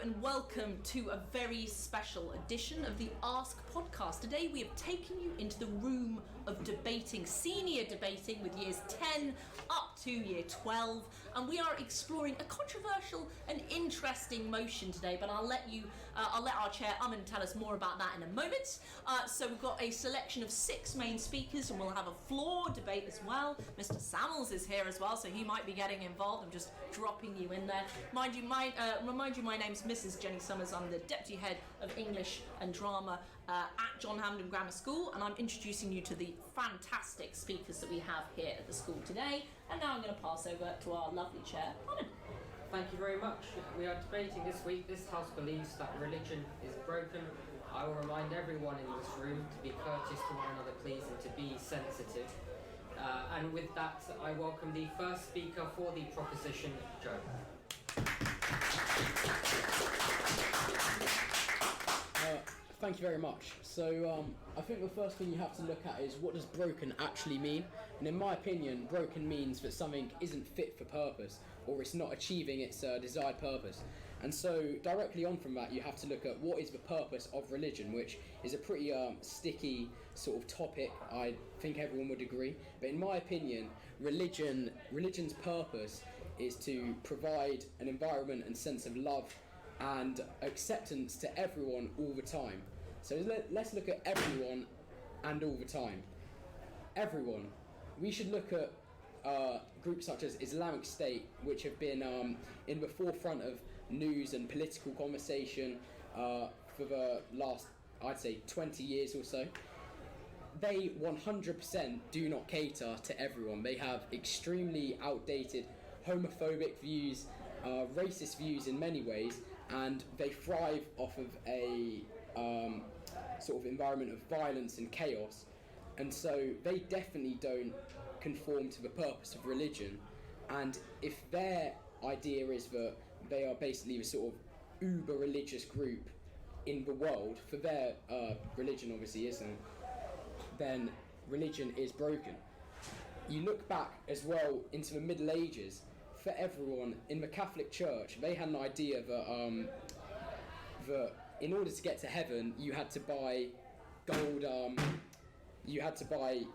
and welcome to a very special edition of the Ask podcast. Today we have taken you into the room of debating, senior debating with years 10 up to year 12, and we are exploring a controversial and interesting motion today, but I'll let our chair Aman tell us more about that in a moment. So we've got a selection of 6 main speakers, and we'll have a floor debate as well. Mr. Samuels is here as well, so he might be getting involved. I'm just dropping you in there. Remind you, my name's Mrs. Jenny Summers. I'm the Deputy Head of English and Drama at John Hampden Grammar School, and I'm introducing you to the fantastic speakers that we have here at the school today. And now I'm going to pass over to our lovely chair, Aman. Thank you very much. We are debating this week. This House believes that religion is broken. I will remind everyone in this room to be courteous to one another, please, and to be sensitive. And with that, I welcome the first speaker for the proposition, Joe. Thank you very much. So I think the first thing you have to look at is, what does broken actually mean? And in my opinion, broken means that something isn't fit for purpose, or it's not achieving its desired purpose. And so directly on from that, you have to look at what is the purpose of religion, which is a pretty sticky sort of topic. I think everyone would agree. But in my opinion, religion's purpose is to provide an environment and sense of love and acceptance to everyone all the time. So let's look at everyone and all the time. Everyone. We should look at groups such as Islamic State, which have been in the forefront of news and political conversation for the last, I'd say, 20 years or so. They 100% do not cater to everyone. They have extremely outdated homophobic views, racist views in many ways, and they thrive off of a sort of environment of violence and chaos. And so they definitely don't conform to the purpose of religion. And if their idea is that they are basically the sort of uber religious group in the world, for their religion obviously isn't, then religion is broken. You look back as well into the Middle Ages. For everyone in the Catholic Church, they had an idea that in order to get to heaven, you had to buy gold. You had to buy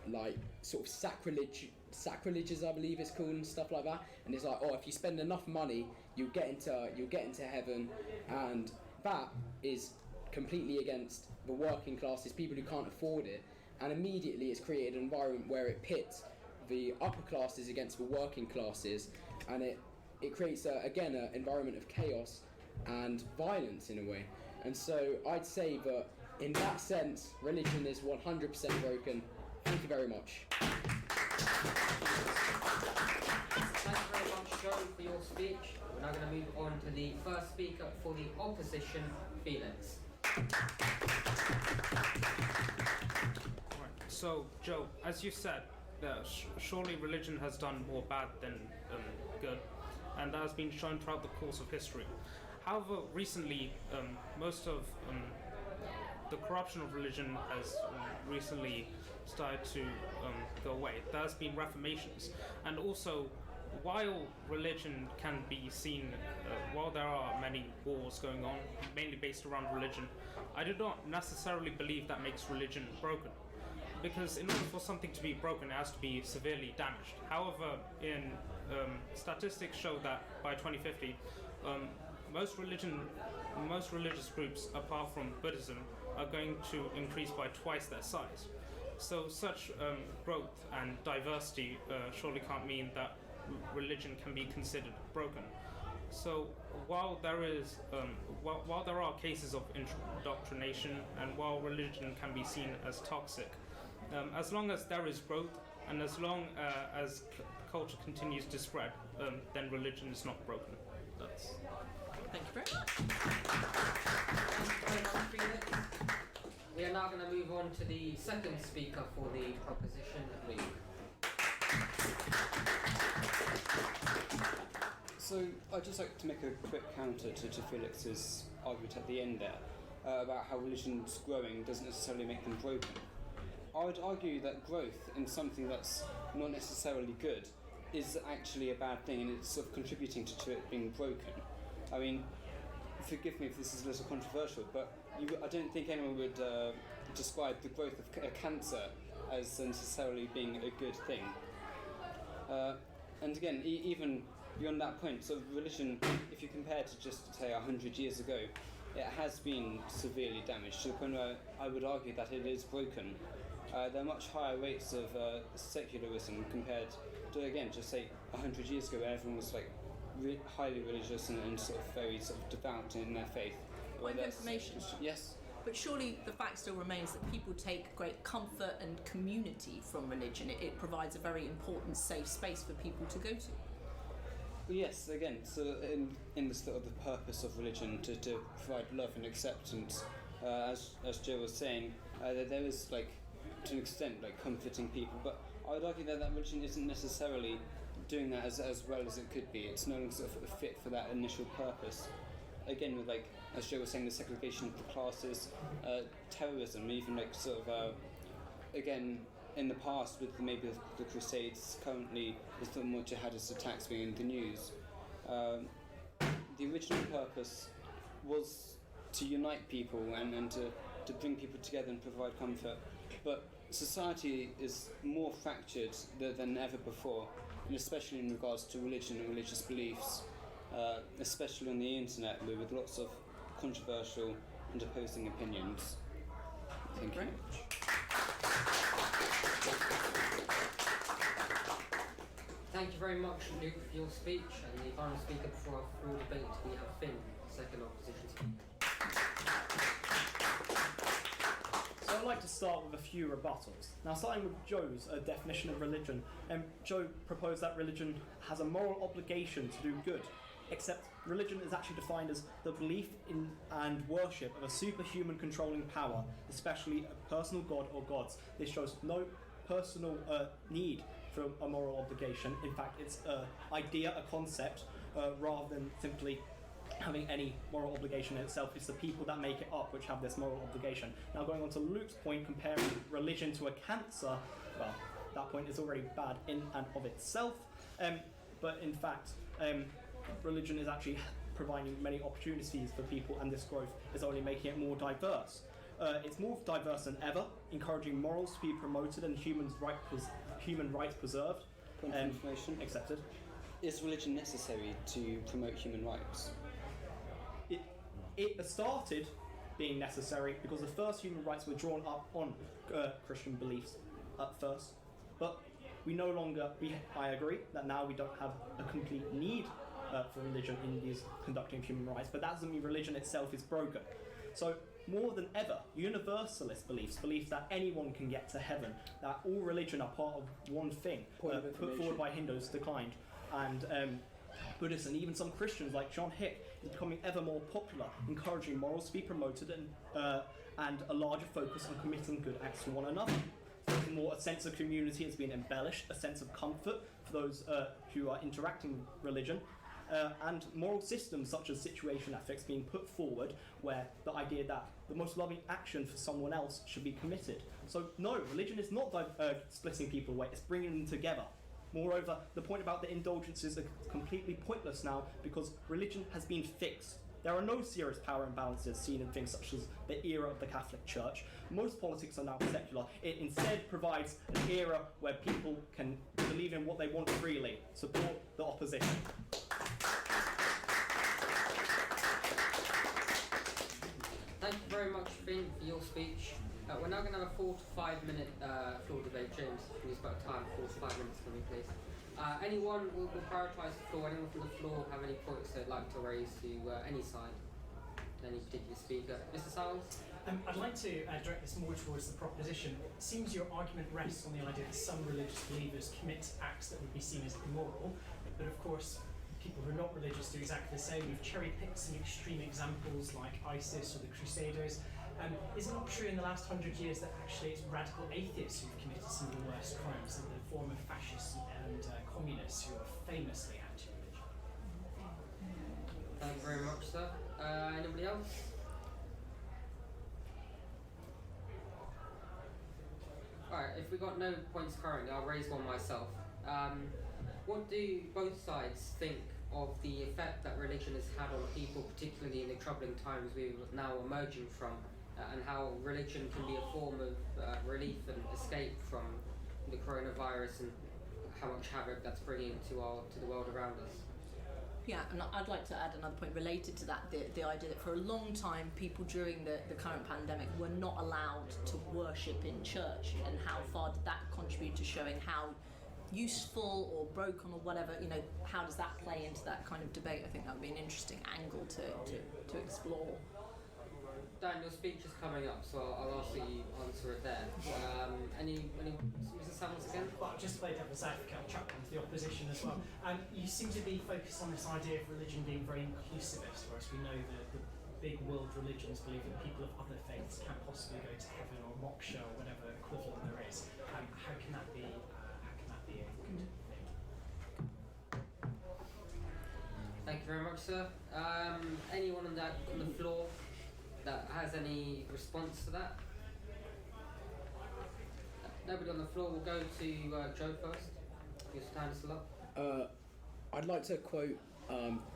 like sort of sacrileges, I believe it's called, and stuff like that. And it's like, oh, if you spend enough money, you'll get into heaven, and that is completely against the working classes, people who can't afford it. And immediately, it's created an environment where it pits the upper classes against the working classes, and it creates an environment of chaos and violence in a way. And so I'd say that in that sense, religion is 100% broken. Thank you very much. Thank you very much, Joe, for your speech. We're now going to move on to the first speaker for the opposition, Felix. Right. So, Joe, as you said, surely religion has done more bad than good, and that has been shown throughout the course of history. However, recently, most of the corruption of religion has recently started to go away. There has been reformations, and also, while religion can be seen, while there are many wars going on, mainly based around religion, I do not necessarily believe that makes religion broken. Because in order for something to be broken, it has to be severely damaged. However, statistics show that by 2050, most religious groups, apart from Buddhism, are going to increase by twice their size. So such growth and diversity surely can't mean that religion can be considered broken. So while there are cases of indoctrination, and while religion can be seen as toxic, as long as there is growth, and as long as culture continues to spread, then religion is not broken. Thank you very much. We are now going to move on to the second speaker for the proposition, Luke. So I'd just like to make a quick counter to Felix's argument at the end there, about how religion's growing doesn't necessarily make them broken. I would argue that growth in something that's not necessarily good is actually a bad thing, and it's sort of contributing to it being broken. I mean, forgive me if this is a little controversial, but I don't think anyone would describe the growth of cancer as necessarily being a good thing. And again, even beyond that point, so religion, if you compare to just, say, 100 years ago, it has been severely damaged to the point where I would argue that it is broken. There are much higher rates of secularism compared to, again, just say 100 years ago, when everyone was like highly religious and sort of very sort of devout in their faith. Point of information. Yes. But surely the fact still remains that people take great comfort and community from religion. It provides a very important safe space for people to go to. Well, yes, again, so in the sort of the purpose of religion to provide love and acceptance, as Joe was saying, that there is, like, to an extent, like, comforting people, but I would argue that religion isn't necessarily doing that as well as it could be. It's no longer sort of fit for that initial purpose. Again, with, like, as Joe was saying, the segregation of the classes, terrorism, even, like, sort of, again, in the past with maybe the Crusades, currently with the more jihadist attacks being in the news, the original purpose was to unite people and to bring people together and provide comfort. But society is more fractured than ever before, and especially in regards to religion and religious beliefs, especially on the internet with lots of controversial and opposing opinions. Thank you. Thank you very much, Luke, for your speech. And the final speaker before our full debate, we have Finn, second opposition speaker. So I'd like to start with a few rebuttals. Now, starting with Joe's definition of religion, Joe proposed that religion has a moral obligation to do good, except religion is actually defined as the belief in and worship of a superhuman controlling power, especially a personal god or gods. This shows no personal need for a moral obligation. In fact, it's an idea, a concept, rather than simply having any moral obligation in itself. It's the people that make it up which have this moral obligation. Now, going on to Luke's point, comparing religion to a cancer, well, that point is already bad in and of itself, but in fact, religion is actually providing many opportunities for people, and this growth is only making it more diverse. It's more diverse than ever, encouraging morals to be promoted and human rights preserved. Point of information. Accepted. Is religion necessary to promote human rights? It started being necessary because the first human rights were drawn up on Christian beliefs at first, but we no longer, I agree that now we don't have a complete need for religion in these conducting of human rights, but that doesn't mean religion itself is broken. So more than ever, universalist beliefs that anyone can get to heaven, that all religion are part of one thing, put forward by Hindus, declined, and Buddhists and even some Christians like John Hick is becoming ever more popular, encouraging morals to be promoted and a larger focus on committing good acts to one another. Furthermore, a sense of community has been embellished, a sense of comfort for those who are interacting with religion, and moral systems such as situation ethics being put forward, where the idea that the most loving action for someone else should be committed. So no, religion is not splitting people away, it's bringing them together. Moreover, the point about the indulgences are completely pointless now because religion has been fixed. There are no serious power imbalances seen in things such as the era of the Catholic Church. Most politics are now secular. It instead provides an era where people can believe in what they want freely, support the opposition. Thank you very much, Finn, for your speech. We're now going to have a 4 to 5 minute floor debate. James, please about time, 4 to 5 minutes for me, please. Anyone will prioritise the floor. Anyone from the floor have any points they'd like to raise to any side, any particular speaker? Mr. Sales? I'd like to direct this more towards the proposition. It seems your argument rests on the idea that some religious believers commit acts that would be seen as immoral, but of course people who are not religious do exactly the same. We've cherry-picked some extreme examples like ISIS or the Crusaders. Is it not true in the last 100 years that actually it's radical atheists who've committed some of the worst crimes, in the form of fascists and communists who are famously anti-religion? Thank you very much, sir. Anybody else? Alright, if we've got no points currently, I'll raise one myself. What do both sides think of the effect that religion has had on people, particularly in the troubling times we're now emerging from, and how religion can be a form of relief and escape from the coronavirus, and how much havoc that's bringing to the world around us. Yeah, and I'd like to add another point related to that, the idea that for a long time people during the current pandemic were not allowed to worship in church, and how far did that contribute to showing how useful or broken or whatever, how does that play into that kind of debate? I think that would be an interesting angle to explore. Dan, your speech is coming up, so I'll ask that you answer it there. Any Mr. Samuels again? Well, just to play devil's advocate, I'll chuck onto the opposition as well. You seem to be focused on this idea of religion being very inclusivist, whereas we know that the big world religions believe that people of other faiths can't possibly go to heaven or moksha or whatever equivalent there is. How can that be? Thank you very much, sir. Anyone on the floor that has any response to that? Nobody on the floor. Will go to Joe first. Your stand is still up. I'd like to quote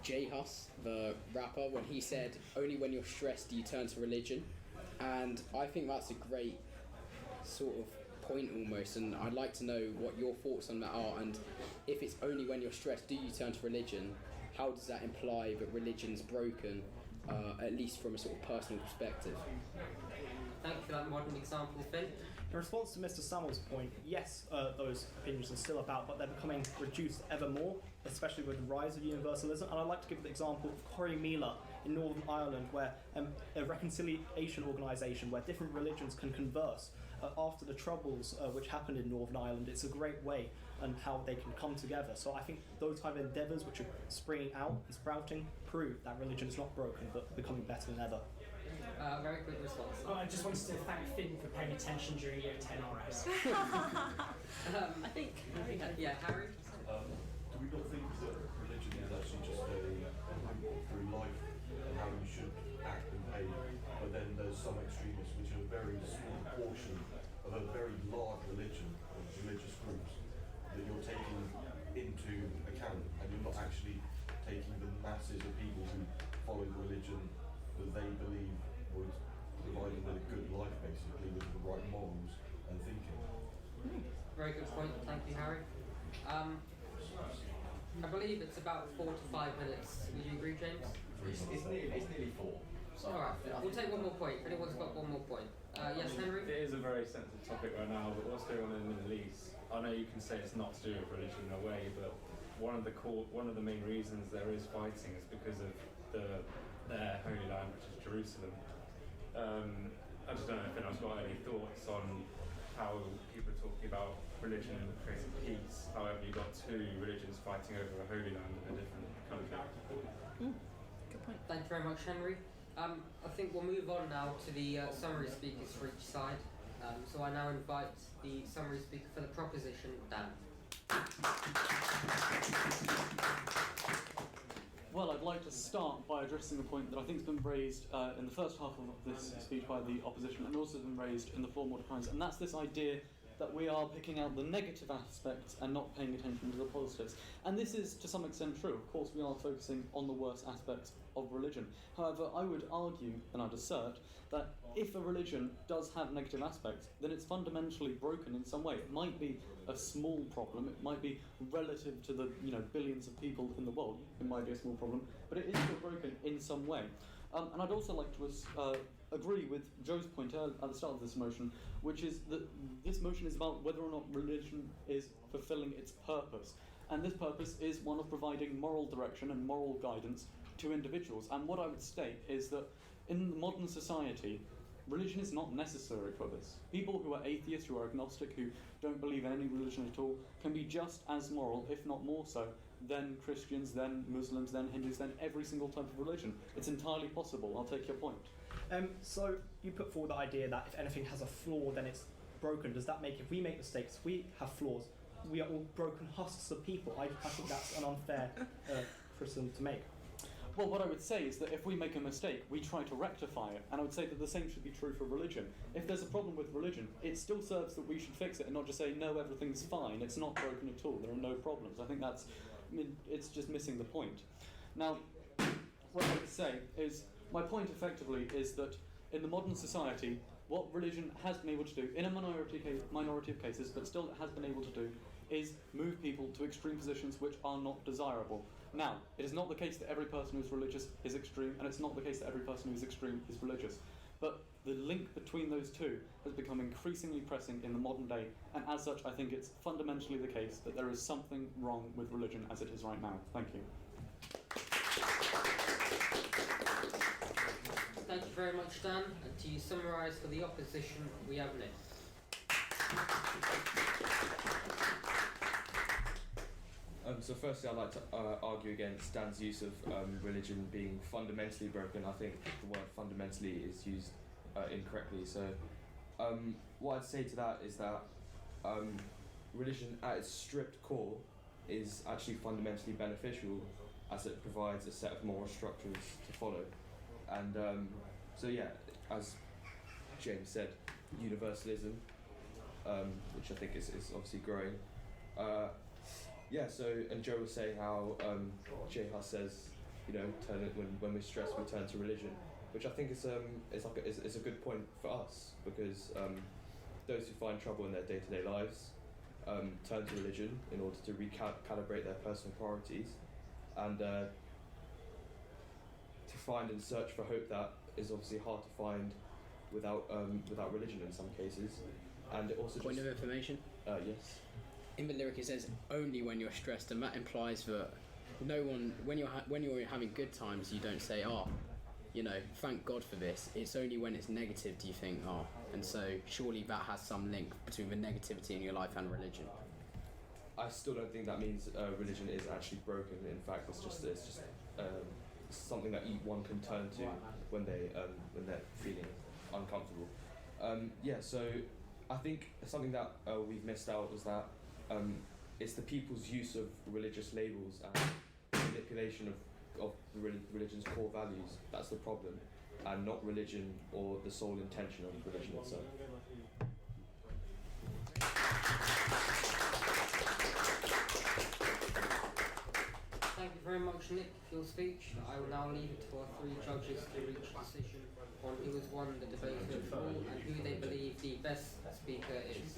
J Hus, the rapper, when he said, "Only when you're stressed do you turn to religion," and I think that's a great sort of point almost, and I'd like to know what your thoughts on that are, and if it's only when you're stressed do you turn to religion, how does that imply that religion's broken, at least from a sort of personal perspective? Thank you for that modern example, Finn. In response to Mr. Samuel's point, yes, those opinions are still about, but they're becoming reduced ever more, especially with the rise of universalism. And I'd like to give the example of Corrymeela in Northern Ireland, where a reconciliation organisation where different religions can converse after the troubles which happened in Northern Ireland. It's a great way and how they can come together. So I think those kind of endeavours which are springing out and sprouting prove that religion is not broken but becoming better than ever. Very quick response. I just wanted to thank Finn for paying attention during year 10 RS. I think Harry had. Yeah, Harry? Do we not think that religion is actually just a route through life and how you should act and behave, but then there's some extremists which are a very small portion of a very large religion or religious groups that you're taking into account, and you're not actually taking the masses of people who follow the religion that they believe would provide them with a good life, basically, with the right morals and thinking. Very good point. Thank you, Harry. I believe it's about 4 to 5 minutes. Would you agree, James? It's nearly 4. So Alright, we'll take one more point. If anyone's got one more point. Yes, Henry? It is a very sensitive topic right now, but what's going on in the Middle East? I know you can say it's not to do with religion in a way, but one of the main reasons there is fighting is because of their holy land, which is Jerusalem. I just don't know if anyone's got any thoughts on how people are talking about religion creating peace. However, you've got two religions fighting over a holy land in a different country. Good point. Thank you very much, Henry. I think we'll move on now to the summary speakers for each side. So I now invite the summary speaker for the proposition, Dan. Well, I'd like to start by addressing the point that I think has been raised in the first half of this speech by the opposition, and also been raised in the floor more times, and that's this idea that we are picking out the negative aspects and not paying attention to the positives. And this is to some extent true. Of course, we are focusing on the worst aspects of religion. However, I would argue, and I'd assert, that if a religion does have negative aspects, then it's fundamentally broken in some way. It might be a small problem, it might be relative to the billions of people in the world, it might be a small problem, but it is still broken in some way. And I'd also like to agree with Joe's point at the start of this motion, which is that this motion is about whether or not religion is fulfilling its purpose. And this purpose is one of providing moral direction and moral guidance to individuals. And what I would state is that in modern society, religion is not necessary for this. People who are atheists, who are agnostic, who don't believe in any religion at all, can be just as moral, if not more so, than Christians, than Muslims, than Hindus, than every single type of religion. It's entirely possible. I'll take your point. So you put forward the idea that if anything has a flaw, then it's broken. Does that make, if we make mistakes, we have flaws, we are all broken husks of people? I think that's an unfair criticism to make. Well, what I would say is that if we make a mistake, we try to rectify it, and I would say that the same should be true for religion. If there's a problem with religion, it still serves that we should fix it and not just say, no, everything's fine, it's not broken at all, there are no problems. I think that's it's just missing the point. Now, what I would say is, my point effectively is that in the modern society, what religion has been able to do, in a minority of cases, but still it has been able to do, is move people to extreme positions which are not desirable. Now, it is not the case that every person who's religious is extreme, and it's not the case that every person who's extreme is religious. But the link between those two has become increasingly pressing in the modern day, and as such, I think it's fundamentally the case that there is something wrong with religion as it is right now. Thank you. Thank you very much, Dan. And to summarise for the opposition, we have Nick. So firstly, I'd like to argue against Dan's use of religion being fundamentally broken. I think the word fundamentally is used incorrectly. So what I'd say to that is that religion at its stripped core is actually fundamentally beneficial, as it provides a set of moral structures to follow. And so yeah, as James said, universalism, which I think is obviously growing. Yeah, so, and Joe was saying how JHGS says, you know, when we're stressed, we turn to religion, which I think is a good point for us, because those who find trouble in their day-to-day lives turn to religion in order to recalibrate their personal priorities, and to find and search for hope that is obviously hard to find without religion in some cases. And it also point of information. Yes. In the lyric it says only when you're stressed, and that implies that no one, when you're having good times, you don't say, oh, you know, thank God for this. It's only when it's negative do you think, oh, and so surely that has some link between the negativity in your life and religion. I still don't think that means religion is actually broken. In fact, it's just something that one can turn to when they're feeling uncomfortable. Yeah, so I think something that we've missed out was that it's the people's use of religious labels and manipulation of religion's core values. That's the problem, and not religion or the sole intention of religion itself. Thank you very much, Nick, for your speech. I will now leave it to our three judges to reach a decision on who has won the debate overall and who they believe the best speaker is.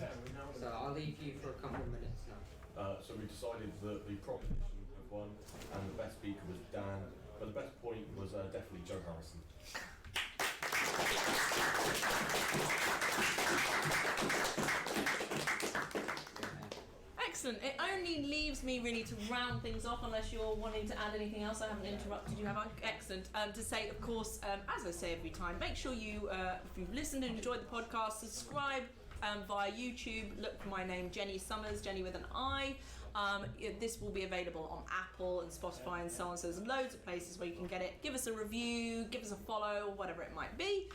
So I'll leave you for a couple of minutes now. So we decided that the proposition had won, and the best speaker was Dan, but the best point was definitely Joe Harrison. Excellent. It only leaves me really to round things off, unless you're wanting to add anything else. I haven't interrupted you, have I? Excellent. To say, of course, as I say every time, make sure you, if you've listened and enjoyed the podcast, subscribe via YouTube. Look for my name, Jenny Summers, Jenny with an I. This will be available on Apple and Spotify and so on. So there's loads of places where you can get it. Give us a review, give us a follow, or whatever it might be.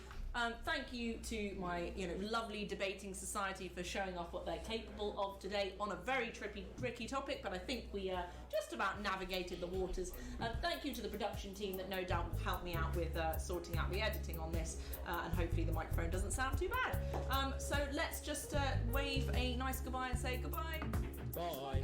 Thank you to my lovely debating society for showing off what they're capable of today on a very tricky topic, but I think we just about navigated the waters. Thank you to the production team that no doubt will help me out with sorting out the editing on this, and hopefully the microphone doesn't sound too bad. So let's just wave a nice goodbye and say goodbye. Bye.